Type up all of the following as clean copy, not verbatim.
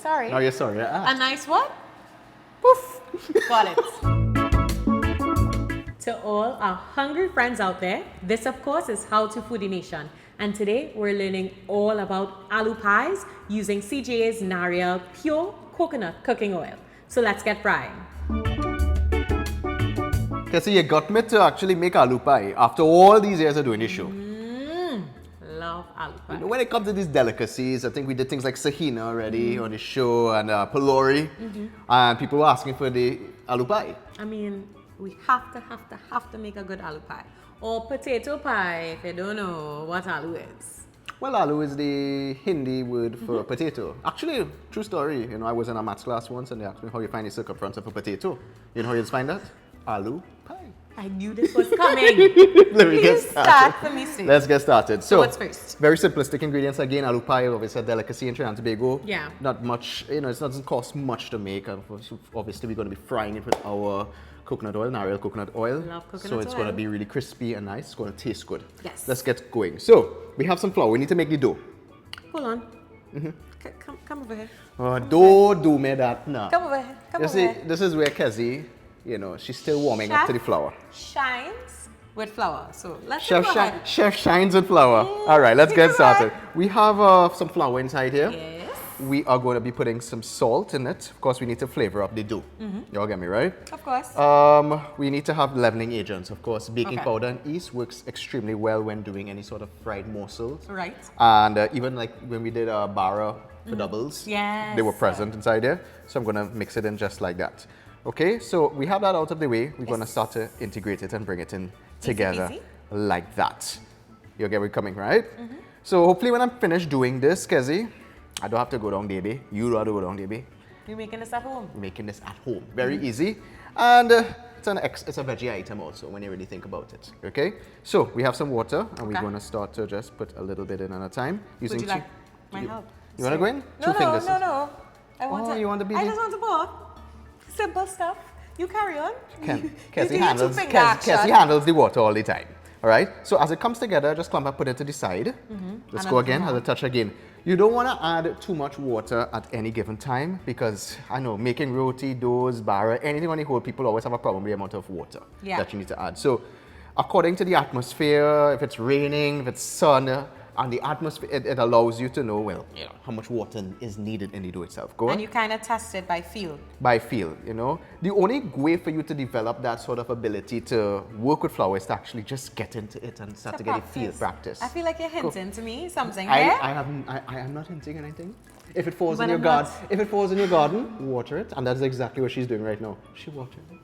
sorry. No, you're sorry. A nice what? Poof. Got it. To all our hungry friends out there, this of course is How to Foodie Nation. And today we're learning all about aloo pies using CJ's Nariel Pure Coconut Cooking Oil. So let's get frying. Cassie, you got me to actually make aloo pie after all these years of doing this show. Love aloo pie. You know, when it comes to these delicacies, I think we did things like sahina already on the show and pylori, and people were asking for the aloo pie. I mean, we have to make a good aloo pie. Or potato pie, if you don't know what aloo is. Well, aloo is the Hindi word for potato. Actually, true story. You know, I was in a maths class once and they asked me how you find the circumference of a potato. You know how you find that? Aloo pie. I knew this was coming. Let me get Please started. start for me, Steve. Let's get started. So what's first? Very simplistic ingredients. Again, aloo pie is obviously a delicacy in Trinidad and Tobago. Yeah. Not much, you know, it doesn't cost much to make. Obviously, we're going to be frying it with our coconut oil, Nariel Coconut Oil. Love coconut So it's oil. going to be really crispy and nice. It's going to taste good. Yes. Let's get going. So we have some flour. We need to make the dough. Hold on. Come over here. Don't do me that now. Come over here. Come You over see, here. this is where Kezzy, you know, she's still warming up to the flour. Shines with flour. So let's Chef, go ahead. Chef shines with flour. All right, let's get started. We have some flour inside here. Yes. We are going to be putting some salt in it. Of course, we need to flavor up the dough. You all get me, right? Of course. We need to have leavening agents. Of course, baking Okay. powder and yeast works extremely well when doing any sort of fried morsels. Right. And even like when we did bara for doubles, Yes. they were present inside there. So I'm going to mix it in just like that. Okay, so we have that out of the way. We're going to start to integrate it and bring it in together easy. like that. You get where we're coming, right? So hopefully when I'm finished doing this, Kezzy, I don't have to go down, baby. You don't have to go down, baby. You're making this at home. Making this at home. Very easy. And it's a veggie item also when you really think about it. Okay? So we have some water and we're Okay. going to start to just put a little bit in at a time. Using Would you like my help? You want to go in? No, Two no, fingers. no. I want Oh, to. you want to be I the- just want to pour. Simple stuff. You carry on. Kezzy You do your handles, two-finger action. Kezzy handles the water all the time. All right? So as it comes together, just clump up, put it to the side. Let's And go a again, little have a touch again. You don't want to add too much water at any given time because I know making roti, doughs, bara, anything on the whole, people always have a problem with the amount of water that you need to add. So according to the atmosphere, if it's raining, if it's sun, and the atmosphere, it allows you to know, well, you know, how much water is needed in the dough itself. Go on. And you kind of test it by feel. By feel, you know. The only way for you to develop that sort of ability to work with flour is to actually just get into it and start to get a feel, practice. I feel like you're hinting to me something I there. am not hinting anything. If it falls But in your I'm garden, not. if it falls in your garden, water it, and that's exactly what she's doing right now. She watering it.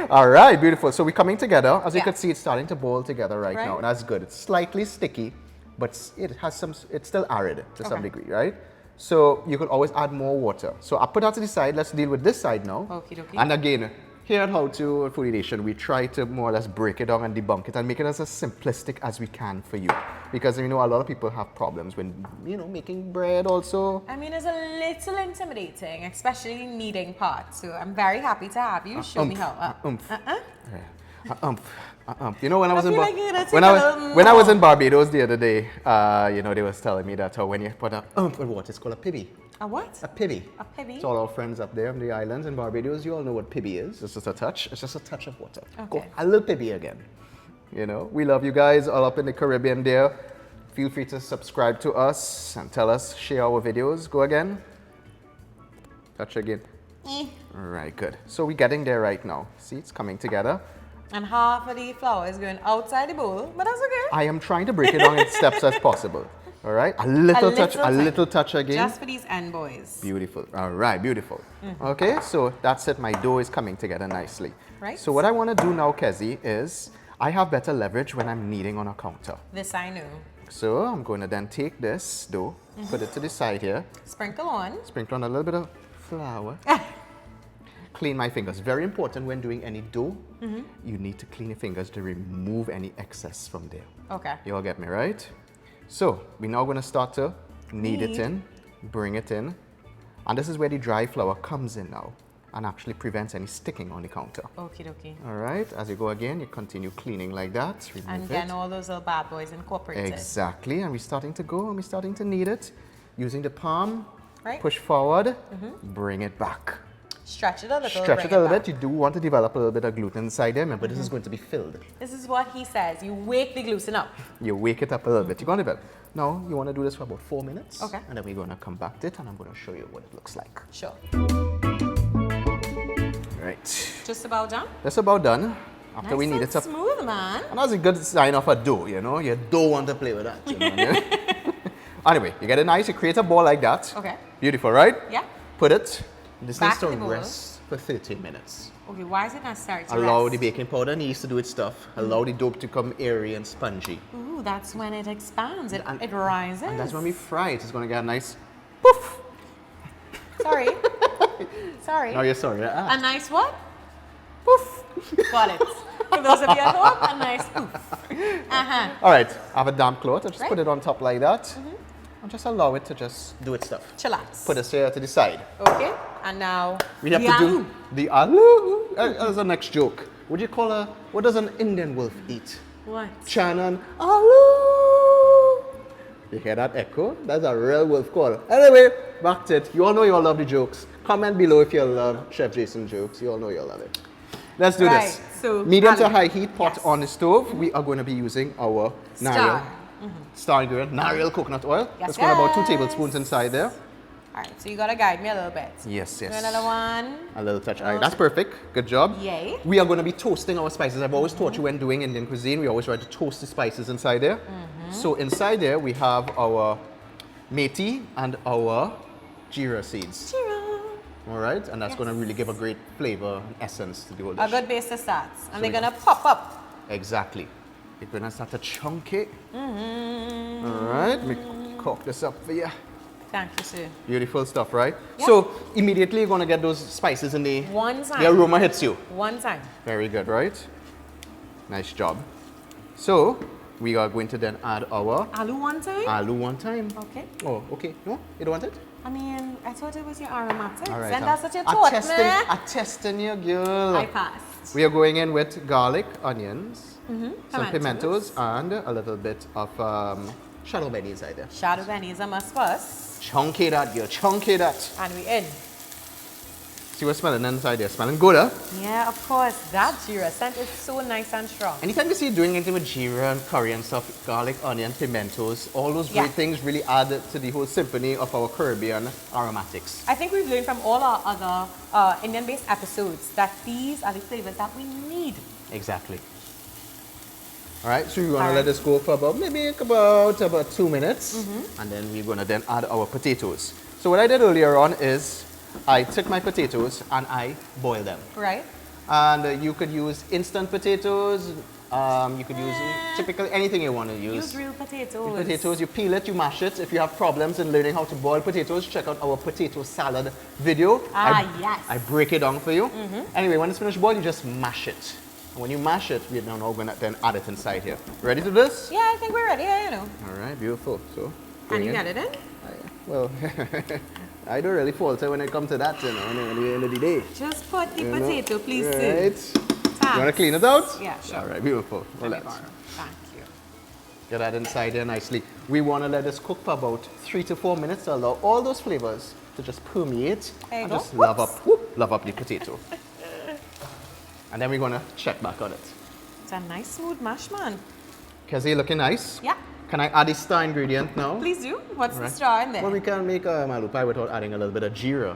All right, beautiful. So we're coming together. As you can see, it's starting to boil together right now, and that's good. It's slightly sticky, but it has some. It's still arid to some degree, right? So you could always add more water. So I put that to the side. Let's deal with this side now. Okie dokie. And again, here at How to Foodie Nation, we try to more or less break it down and debunk it and make it as simplistic as we can for you. Because you know, a lot of people have problems when, you know, making bread also. I mean, it's a little intimidating, especially kneading part. So I'm very happy to have you. Show me how. You know, when I was I in feel like you're gonna take when a I little when I was more. in Barbados the other day, you know, they was telling me that when you put a with water, it's called a pibby. A what? A pibby. A pibby? So all our friends up there on the islands in Barbados, you all know what pibby is. It's just a touch. It's just a touch of water. Go Okay. a little pibby again. You know, we love you guys all up in the Caribbean there. Feel free to subscribe to us and tell us, share our videos. Go again. Touch again. All right, good. So we're getting there right now. See, it's coming together. And half of the flour is going outside the bowl, but that's okay. I am trying to break it down in steps as possible. All right, a little touch again. Just for these end boys. Beautiful. All right, beautiful. Okay, so that's it. My dough is coming together nicely. Right. So what I want to do now, Kezzy, is I have better leverage when I'm kneading on a counter. This I know. So I'm going to then take this dough, put it to the side here, Sprinkle on. sprinkle on a little bit of flour. Clean my fingers. Very important when doing any dough. You need to clean your fingers to remove any excess from there. Okay. You all get me, right? So we're now going to start to knead it in, bring it in. And this is where the dry flour comes in now. and actually prevents any sticking on the counter. Okay, okay. All right, as you go again, you continue cleaning like that. And then all those little bad boys incorporated. Exactly, and we're starting to go, and we're starting to knead it. Using the palm, right. Push forward, bring it back. Stretch it a little. Stretch it a little bit. You do want to develop a little bit of gluten inside there, but this is going to be filled. This is what he says. You wake the gluten up. You wake it up a little bit. You're going to develop. Now, you want to do this for about 4 minutes. Okay. And then we're going to come back to it, and I'm going to show you what it looks like. Sure. Right. Just about done? That's about done. After Nice we knead and it up. smooth, man. And that's a good sign of a dough, you know. You don't want to play with that, you know. Anyway, you get it nice. You create a ball like that. Okay. Beautiful, right? Yeah. Put it. This Back needs to in the bowl. rest for 30 minutes. Okay, why is it necessary to Allow rest? the baking powder and yeast to do its stuff. Allow the dough to become airy and spongy. Ooh, that's when it expands. It rises. And that's when we fry it. It's going to get a nice poof. Sorry. Sorry. No, you're sorry. A nice what? Poof. Got it. For those of you at home, a nice poof. All right. I have a damp cloth. I'll just Right. put it on top like that. And just allow it to just do its stuff. Chillax. Put this here to the side. Okay. And now We have the to aloo. do the aloo. That's the next joke. What do you call what does an Indian wolf eat? What? Chadon. Aloo. You hear that echo? That's a real wolf call. Anyway, back to it. You all know you all love the jokes. Comment below if you love Chef Jason jokes. You all know you'll love it. Let's do Right, this. so Medium to aloo. high heat pot Yes. on the stove. We are going to be using our Nariel. Star ingredient, Nariel Coconut Oil. Yes, Let's put about 2 yes. tablespoons inside there. All right, so you gotta guide me a little bit. Yes, yes. Do another one. A little touch. All right, that's perfect. Good job. Yay. We are going to be toasting our spices. I've always taught you when doing Indian cuisine, we always try to toast the spices inside there. So inside there, we have our maithe and our geera seeds. Cheerio. All right, and that's Yes. going to really give a great flavor and essence to the whole A dish. good base to start. And So they're we- gonna pop up. Exactly. We're going to start to chunk it. All right, let me cook this up for you. Thank you, sir. Beautiful stuff, right? Yeah. So immediately you're going to get those spices in the One time. the aroma hits you. One time. Very good, right? Nice job. So we are going to then add our Aloo one time? aloo one time. Okay. Oh, okay. No, you don't want it? I mean, I thought it was your aromatics. All right. And that's what you I'm taught testing, me. I'm testing you, girl. I passed. We are going in with garlic, onions, some Pimentos. pimentos, and a little bit of shadow beni inside there. Shadow beni is a must first. Chunky that, girl. Chunky that. And we in. See what's smelling inside there? Smelling good, huh? Yeah, of course. That jeera scent is so nice and strong. Anytime you see you doing anything with jeera and curry and stuff, garlic, onion, pimentos, all those Yeah. great things really add to the whole symphony of our Caribbean aromatics. I think we've learned from all our other Indian-based episodes that these are the flavors that we need. Exactly. All right, so we're gonna All let right. this go for about 2 minutes, and then we're gonna then add our potatoes. So what I did earlier on is I took my potatoes and I boiled them. Right? And you could use instant potatoes. You could use typical anything you want to use. Use real potatoes. Potatoes, you peel it, you mash it. If you have problems in learning how to boil potatoes, check out our potato salad video. Yes. I break it down for you. Anyway, when it's finished boiled, you just mash it. And when you mash it, we're now going to then add it inside here. Ready to do this? Yeah, I think we're ready. Yeah, you know. All right, beautiful. So, And bring you it. got it in? Well, I don't really falter when it comes to that, you know, at the end of the day. Just put the You know? potato, please, Right. sir. You want to clean it out? Yeah, sure. All right, beautiful. Let me Relax. borrow. Thank you. Get that inside there nicely. We want to let this cook for about 3 to 4 minutes to allow all those flavors to just permeate There you and go. just love up the potato. And then we're going to check back on it. It's a nice smooth mash, man. Kezi, looking nice. Yeah. Can I add the star ingredient now? Please do. What's the Right. straw in there? Well, we can make a aloo pie without adding a little bit of jeera.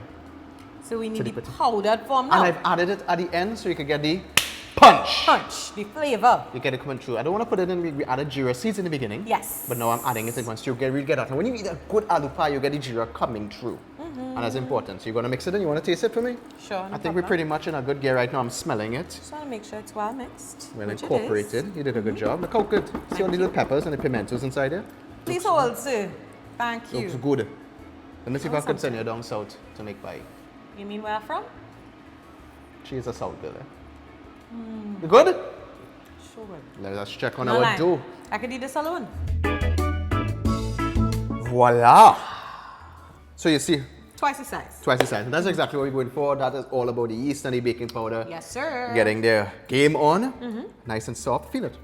So we need the the potato. powdered form And now. I've added it at the end so you can get the punch. Punch, the flavor. You get it coming through. I don't want to put it in, we added jeera seeds in the beginning. Yes. But now I'm adding it in once you really get that. And when you eat a good aloo pie, you get the jeera coming through. And that's important. So you're going to mix it in. You want to taste it for me? Sure. I think we're pretty much in a good gear right now. I'm smelling it. Just want to make sure it's well mixed. Well which it incorporated. is. You did a good job. Look how good. See all the little peppers and the pimentos inside there? Please hold, sir. Thank you. Looks good. Let me see if I Awesome. could send you down south to make pie. You mean where from? She is a south girl. You good? Sure. Let us check on No our lie. dough. I could eat this alone. Voila! So you see, Twice the size. Twice the size. And that's exactly what we're going for. That is all about the yeast and the baking powder. Yes, sir. Getting their game on. Nice and soft. Feel it.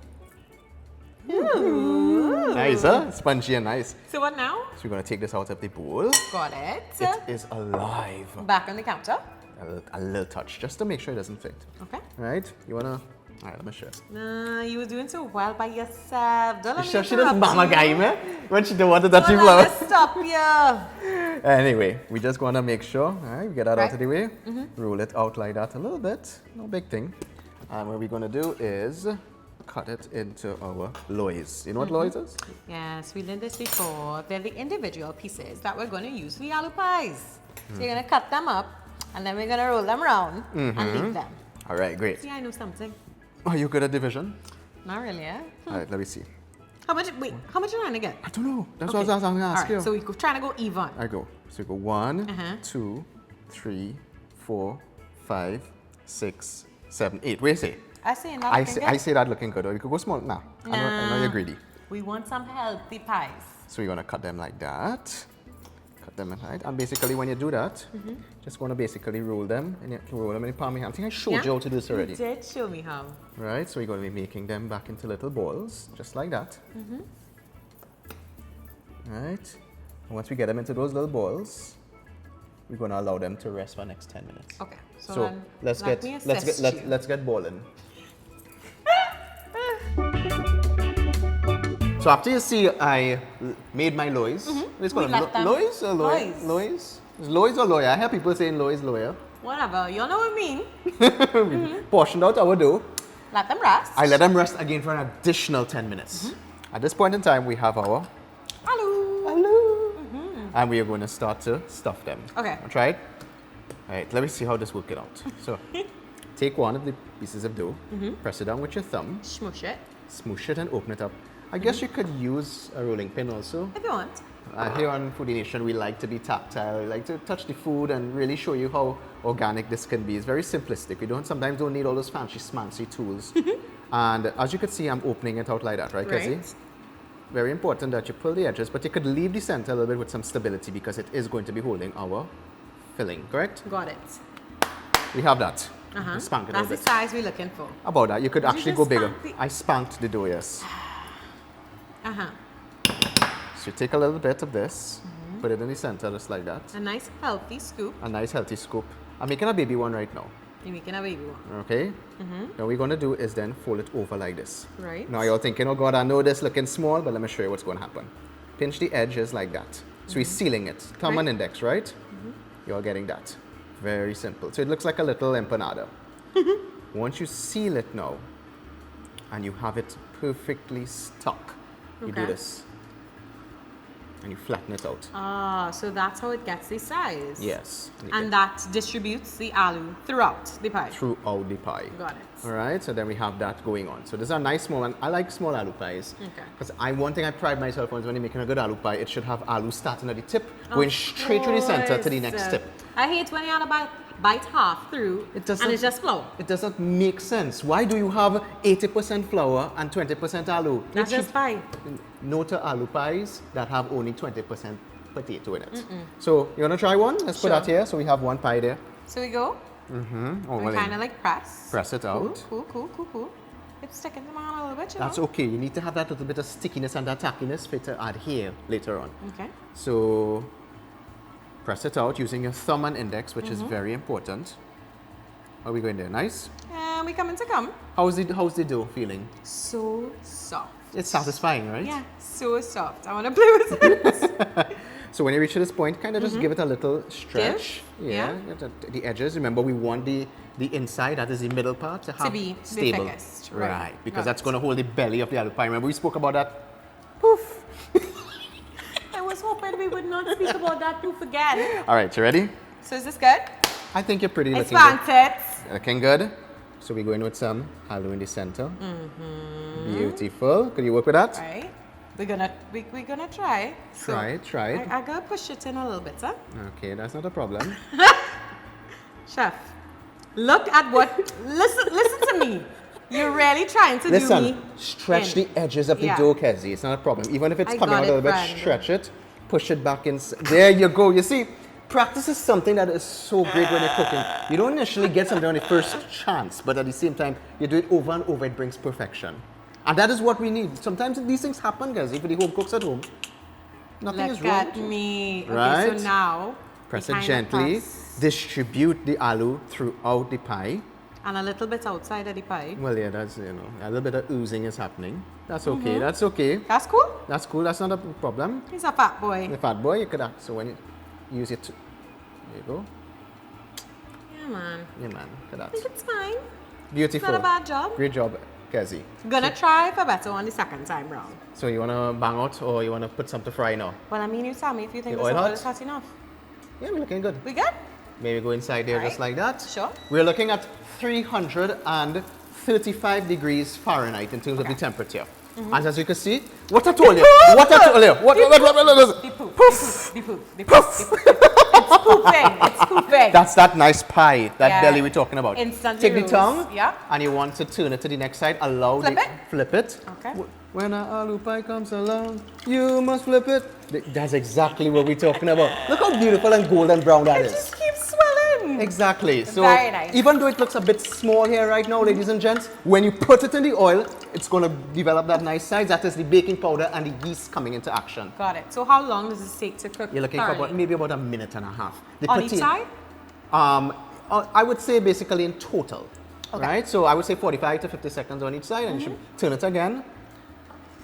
Ooh. Nice, huh? Spongy and nice. So what now? So we're going to take this out of the bowl. Got it. It is alive. Back on the counter. A little touch, just to make sure it doesn't fit. Okay. Right? You want to... All right, let me show you. Nah, you were doing so well by yourself. Don't let me She doesn't interrupt mama you. guy, man. When she don't want to touch the Don't let flour. me stop you. Anyway, we just want to make sure, all right, we get that out Right. of the way. Roll it out like that a little bit. No big thing. And what we're going to do is cut it into our loaves. You know what loaves is? Yes, we learned this before. They're the individual pieces that we're going to use for the aloo pies. So you're going to cut them up, and then we're going to roll them around and leave them. All right, great. See, I know something. Are you good at division? Not really, eh? All right, let me see. How much are you trying to get? I don't know. That's what I was going to All ask right, you. so we're trying to go even. I go. So we go 1, Uh-huh. 2, 3, 4, 5, 6, 7, 8. What do you say? I say not I looking say, good. I say that looking good. Or you could go small. Nah, I know you're greedy. We want some healthy pies. So you're going to cut them like that. Cut them right. And basically when you do that, just going to basically roll them. And you roll them in the palm of your hand. I think I showed you how to do this already. You did show me how. Right, so you're going to be making them back into little balls, just like that. Right. And once we get them into those little balls, we're going to allow them to rest for the next 10 minutes. Okay. So, So then let's let get me let's assist get you. let's get balling. So after you see I made my lois, let's call We them let them- lois or Lois. lois. Lois or lawyer? I hear people saying lois, lawyer. Whatever. You know what I mean? Portioned out our dough. Let them rest. I let them rest again for an additional 10 minutes. At this point in time, we have our Aloo. and we are going to start to stuff them. Okay. Try it. All right, let me see how this works out. So, take one of the pieces of dough, press it down with your thumb, Smush it smoosh it and open it up. I guess you could use a rolling pin also. if you want. Here on Foodie Nation, we like to be tactile. We like to touch the food and really show you how organic this can be. It's very simplistic. We sometimes don't need all those fancy schmancy tools. And as you can see, I'm opening it out like that, right, Kezzy? Right. Very important that you pull the edges, but you could leave the center a little bit with some stability because it is going to be holding our filling, correct? Got it. We have that. Uh-huh. Spank it a That's little the bit. size we're looking for. About that. You could Did you actually just go bigger. spank the- I spanked the dough, yes. Uh-huh. So you take a little bit of this, put it in the center just like that. A nice healthy scoop. A nice healthy scoop. I'm making a baby one right now. You're making a baby one. Okay? Now what we're going to do is then fold it over like this. Right. Now you're thinking, oh God, I know this looking small, but let me show you what's going to happen. Pinch the edges like that. So we're sealing it. Thumb Right. and index, right? You're getting that. Very simple. So it looks like a little empanada. Once you seal it now, and you have it perfectly stuck, you do Okay. this. And you flatten it out. Ah, so that's how it gets the size. Yes. And that distributes the aloo throughout the pie. Throughout the pie. Got it. All right, so then we have that going on. So this is a nice small one. I like small aloo pies. Okay. Because one thing I pride myself on is when you're making a good aloo pie, it should have aloo starting at the tip, going straight through the center to the next Course. tip. I hate when you have a bite half through It doesn't- and it's just flour. It doesn't make sense. Why do you have 80% flour and 20% aloo? That's just pie. No to aloo pies that have only 20% potato in it. So you want to try one? Let's put Sure. that here. So we have one pie there. So we go. Oh, We well, kind of like press. press it out. Cool. It's sticking to my hand a little bit, you That's know. okay. You need to have that little bit of stickiness and that tackiness for it to adhere later on. Okay. So press it out using your thumb and index, which is very important. Are we going there? Nice. And we come into come. How's the dough feeling? So soft. It's satisfying, right? Yeah, so soft. I want to play with it. So when you reach to this point, kind of just give it a little stretch. Give? Yeah. Get the edges. Remember, we want the inside, that is the middle part, to have be the stable. thickest. Right. Right. Because Got that's it. going to hold the belly of the aloo pie. Remember, we spoke about that. Poof. I was hoping we would not speak about that proof again. All right, you ready? So is this good? I think you're pretty It's looking good. fantastic. Looking good. So we're going with some aloo in the center. Beautiful. Could you work with that? Right. We're gonna try. So Try it. I gotta push it in a little bit, huh? Okay, that's not a problem. Chef, look at what. Listen to me. You're really trying to do me. Listen, stretch in. the edges of the Yeah. dough, Kezzy. It's not a problem. Even if it's I coming got out a it, little bit, friend. stretch it. Push it back in. There you go. You see, Practice is something that is so great when you're cooking. You don't initially get something on the first chance, but at the same time, you do it over and over, it brings perfection. And that is what we need. Sometimes these things happen, guys. If the home cooks at home, nothing is wrong. Look at me. Right? Okay, so now, press it gently. Distribute the aloo throughout the pie. And a little bit outside of the pie. Well, yeah, that's, you know, a little bit of oozing is happening. That's okay, that's okay. That's cool. That's cool, that's not a problem. He's a fat boy. The fat boy, you could have, so when you use it, there you go. Yeah, man. Yeah, man, look at that. I think it's fine. Beautiful. It's not a bad job. Great job, Kezi. Gonna try for better on the second time round. So you want to bang out or you want to put some to fry now? Well, I mean, you tell me if you think The this oil oil hot? is hot enough. Yeah, we're looking good. We good? Maybe go inside there just like that. Sure. We're looking at 335 degrees Fahrenheit in terms of the temperature. And as you can see, what I told you, what I told you, what, The poop, the poop. It's pooping, it's pooping. That's that nice pie, that Yeah. belly we're talking about. Instantly Take the rose. tongue, Yeah. and you want to turn it to the next side, flip it. Okay. When an aloo pie comes along, you must flip it. That's exactly what we're talking about. Look how beautiful and golden brown that It is. just keeps swelling. Exactly. So Very nice. even though it looks a bit small here right now, ladies and gents, when you put it in the oil, it's going to develop that nice size. That is the baking powder and the yeast coming into action. Got it. So how long does this take to cook? You're looking for maybe about a minute and a half. The on each side? I would say basically in total. Okay. Right? So I would say 45 to 50 seconds on each side, and you should turn it again.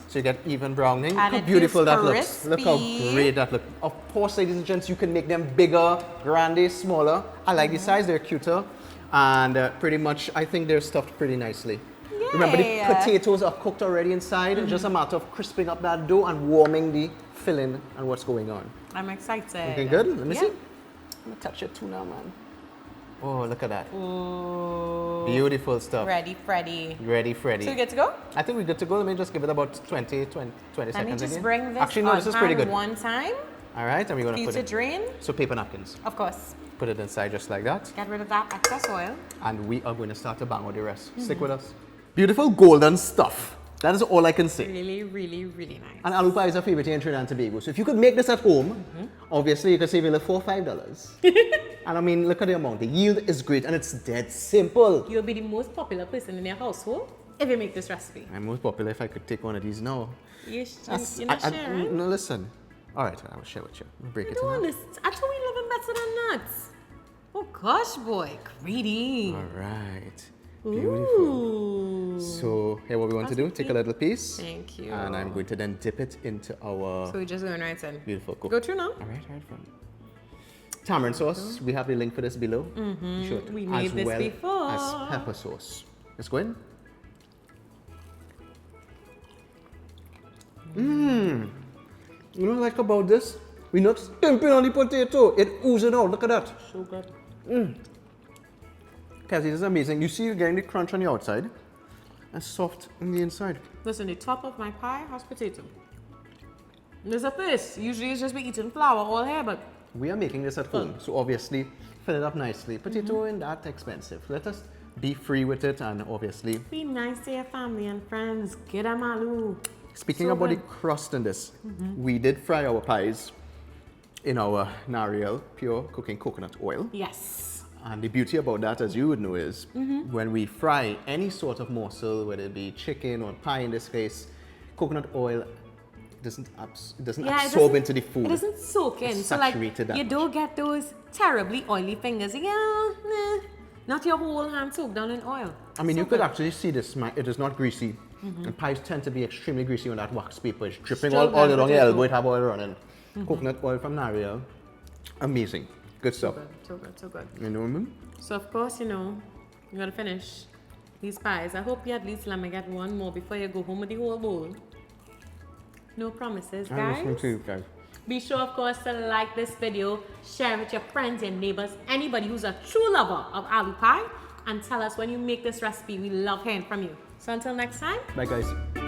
So you get even browning. And Look how it beautiful is that looks. Look how crispy. great that looks. Of course, ladies and gents, you can make them bigger, grande, smaller. I like the size, they're cuter. And pretty much, I think they're stuffed pretty nicely. Yay. Remember, the potatoes are cooked already inside. It's just a matter of crisping up that dough and warming the filling and what's going on. I'm excited. Looking good? Let me Yeah. see. I'm gonna touch it too now, man. Oh, look at that. Ooh. Beautiful stuff. Ready, Freddy. Ready, Freddy. So we good to go? I think we're good to go. Let me just give it about 20 Let me seconds just again. bring this Actually, no, on this is pretty pan good. one time. All right, and we're going For to you put to it. drain. So paper napkins. Of course. Put it inside just like that. Get rid of that excess oil. And we are going to start to bang out the rest. Stick with us. Beautiful golden stuff. That is all I can say. Really, really, really nice. And aloo pie is a favorite here in Trinidad and Tobago. So if you could make this at home, obviously you could save a $4 or $5. And I mean, look at the amount. The yield is great and it's dead simple. You'll be the most popular person in your household if you make this recipe. I'm most popular if I could take one of these now. You're not sharing? No, listen. All right, I will share with you. We'll break it in half. I thought we love him better than nuts. Oh gosh, boy. Greedy. All right. Beautiful. Ooh. So here what we want to do, take a little piece. Thank you. And I'm going to then dip it into our So we're just going right in. beautiful cook. Go through now. All right, fine. Tamarind sauce, we have the link for this below. Sure. We made this well before. as pepper sauce. Let's go in. You know what I like about this? We're not stamping on the potato. It oozing out. Look at that. So good. Cassie, this is amazing. You see you're getting the crunch on the outside and soft on the inside. Listen, the top of my pie has potato. There's a twist. Usually it's just be eating flour all here, but We are making this at home, so obviously fill it up nicely. Potato ain't that expensive. Let us be free with it and obviously. be nice to your family and friends. Get them aloo. Speaking So about the good. crust in this, we did fry our pies in our Nariel pure cooking coconut oil. Yes. And the beauty about that, as you would know, is when we fry any sort of morsel, whether it be chicken or pie in this case, coconut oil doesn't absorb into the food. It doesn't soak in. It's So like saturated that you much. don't get those terribly oily fingers. Yeah, nah. Not your whole hand soaked down in oil. I mean, So you could good. actually see this. It is not greasy. And pies tend to be extremely greasy on that wax paper. It's dripping Still all good along your potato. elbow. It have oil running. Coconut oil from Nariel. Amazing. Good So stuff. good, so good, so good. You know what I mean? So of course, you gotta finish these pies. I hope you at least let me get one more before you go home with the whole bowl. No promises, I'm guys. listening to you guys. Be sure, of course, to like this video, share it with your friends, your neighbors, anybody who's a true lover of aloo pie, and tell us when you make this recipe. We love hearing from you. So until next time. Bye, guys.